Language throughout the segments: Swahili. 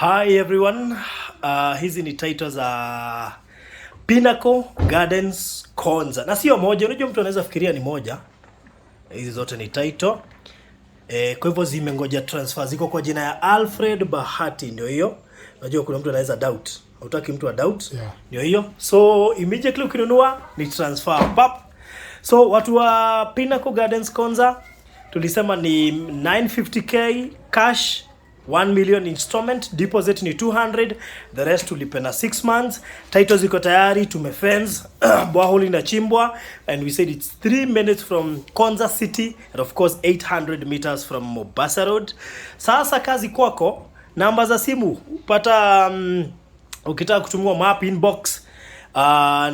Hi everyone, hizi ni titles za Pinnacle Gardens Konza. Na sio moja, unajua mtu anaweza fikiria ni moja. Hizi zote ni title. Kwa hivyo zimengoja transfer, ziko kwa jina ya Alfred Bahati, ndio hiyo. Unajua kuna mtu anaweza doubt. Hutaki mtu a doubt. Yeah. Ndio hiyo. So immediately ukinunua ni transfer pap. So watu wa Pinnacle Gardens Konza tulisema ni 950k cash, 1 million installment, deposit ni 200, the rest tulipe na 6 months. Title ziko tayari, tumefence, borehole inachimbwa, and we said it's 3 minutes from Konza city and of course 800 meters from Mombasa Road. Sasa kazi kwako, namba za simu upata ukitaka kutumia map inbox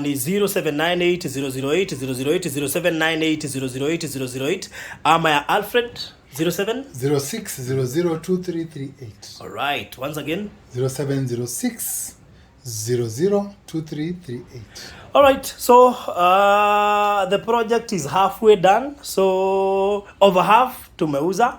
ni 0798008008 ama ya Alfred 0706002338. All right, once again 0706002338. all right. So the project is halfway done, so over half tumeuza.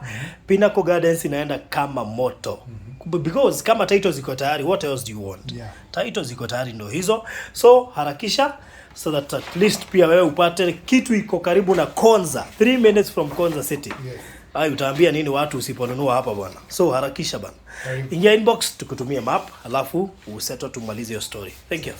Pinnacle Gardens inaenda kama moto because kama titles ziko tayari, what else do you want? Yeah. Titles ziko tayari ndo hizo, so harakisha so that at least pia wewe upate kitu iko karibu na Konza, 3 minutes from Konza city. Yes. Ai, utaambia nini watu usiponunua hapa bwana? So harakisha bana. Ingia inbox tukutumie map, alafu useto tumalize your story. Thank you.